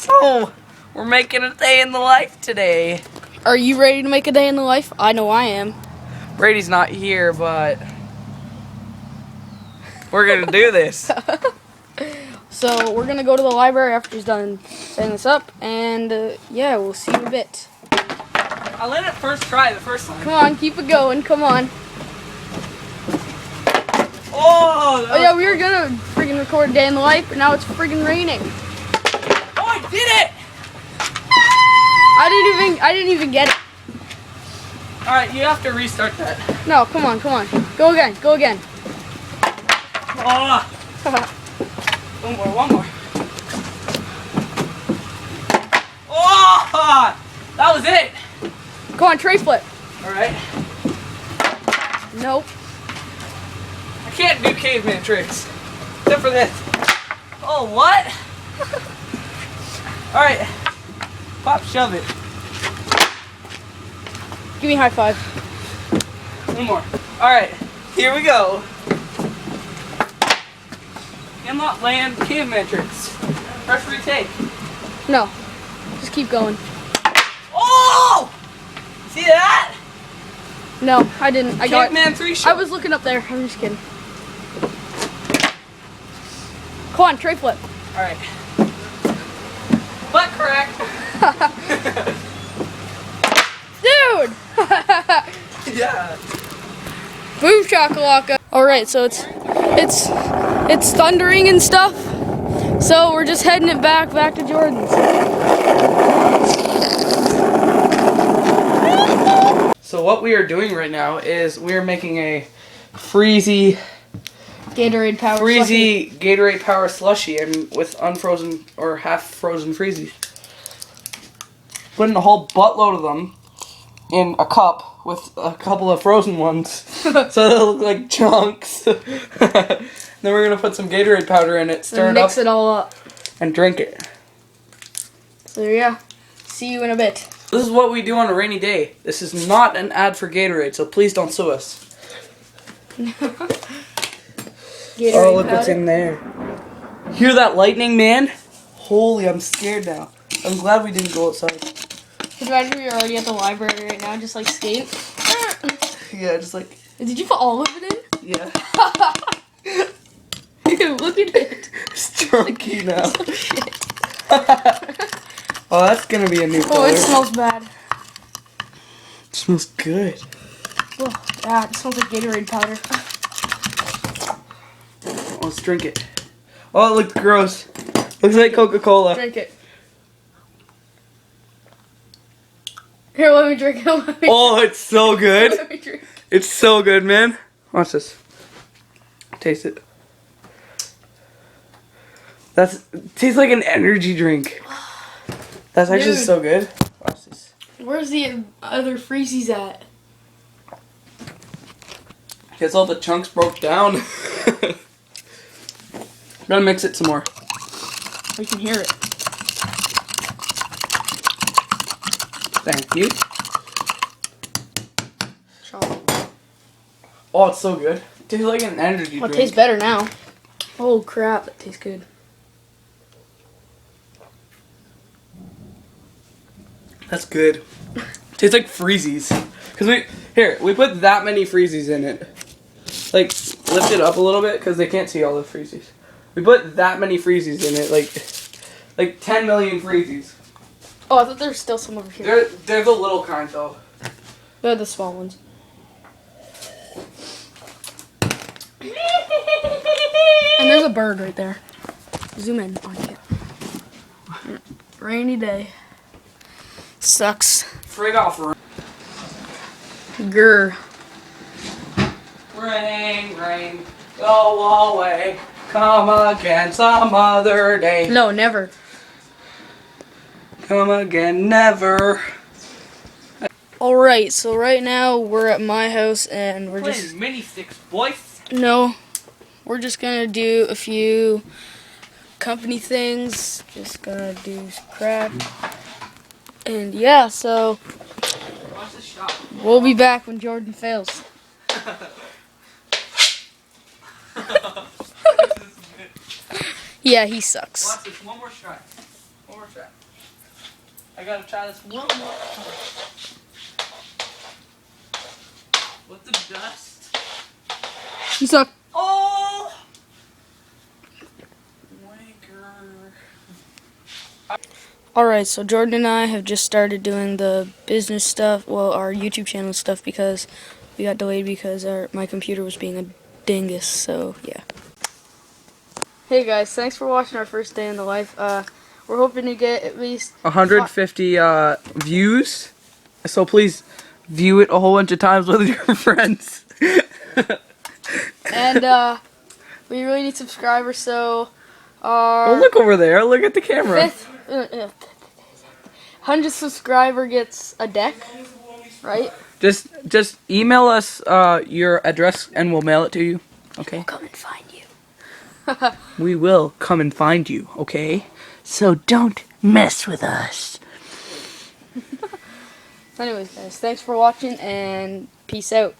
So, we're making a day in the life today. Are you ready to make a day in the life? I know I am. Brady's not here, but we're gonna do this. So we're gonna go to the library after he's done setting this up, and yeah, we'll see you in a bit. I let it first try the first time. Come on, keep it going. Come on. Oh yeah, we were gonna freaking record a day in the life, but now it's freaking raining. Oh, I did it! I didn't even get it. All right, you have to restart that. No, come on. Go again. Oh. One more. Oh, that was it. Come on, tray flip. All right. Nope. I can't do caveman tricks, except for this. Oh, what? All right. Pop, shove it. Give me a high five. One more. All right. Here we go. Cannot land caveman tricks. First retake. No. Just keep going. Oh! See that? No, I didn't. I got Caveman 3 shot. I was looking up there. I'm just kidding. Come on, tray flip. All right. Butt crack. Dude! Yeah. Boom shakalaka. Alright, so it's thundering and stuff. So we're just heading it back to Jordan's. So what we are doing right now is we are making a freezy Gatorade power Gatorade power slushy and with unfrozen or half frozen freezies. Putting a whole buttload of them in a cup with a couple of frozen ones, so they'll look like chunks. Then we're gonna put some Gatorade powder in it, stir it up, mix it all up, and drink it. So yeah, see you in a bit. This is what we do on a rainy day. This is not an ad for Gatorade, so please don't sue us. Gatorade Oh, look powder. what's in there. Hear that lightning, man? Holy, I'm scared now. I'm glad we didn't go outside. Imagine we were already at the library right now, just like skating. Yeah, just like... Did you put all of it in? Yeah. Dude, look at it. It's chunky now. Oh, that's gonna be a new color. Oh, it smells bad. It smells good. Oh, yeah, it smells like Gatorade powder. Oh, let's drink it. Oh, it looks gross. Looks like Coca-Cola. Drink it. Here, let me drink it. Oh, it's so good. Let me drink. It's so good, man. Watch this. Taste it. It tastes like an energy drink. That's actually Dude. so good. Watch this. Where's the other freezies at? Guess all the chunks broke down. Gotta mix it some more. We can hear it. Thank you. Chocolate. Oh, it's so good. It tastes like an energy Well, drink. it tastes better now. Oh crap, that tastes good. That's good. Tastes like freezies. Cause we put that many freezies in it. Like, lift it up a little bit because they can't see all the freezies. We put that many freezies in it, like 10 million freezies. Oh, I thought there was still some over here. They're the little kind though. They're the small ones. And there's a bird right there. Zoom in on it. Rainy day. Sucks. Frig off. Grr. Rain, go away. Come again some other day. No, never. Come again, never. Alright, so right now we're at my house and we're just... mini sticks, boys. No. We're just gonna do a few company things. Just gonna do some crap. And yeah, so... Watch this shot. We'll be back when Jordan fails. Yeah, he sucks. Watch this, one more shot. more try. I gotta try this one more time. With the dust. You suck. Oh! Wanker. Alright, so Jordan and I have just started doing the business stuff, well, our YouTube channel stuff, because we got delayed because my computer was being a dingus, so yeah. Hey guys, thanks for watching our first day in the life. We're hoping to get at least 150 views. So please view it a whole bunch of times with your friends. And we really need subscribers, so Oh, our look over there. Look at the camera. 100 subscriber gets a deck, right? Just email us your address and we'll mail it to you. Okay? Come and find you. We will come and find you, okay? So don't mess with us. Anyways, guys, thanks for watching and peace out.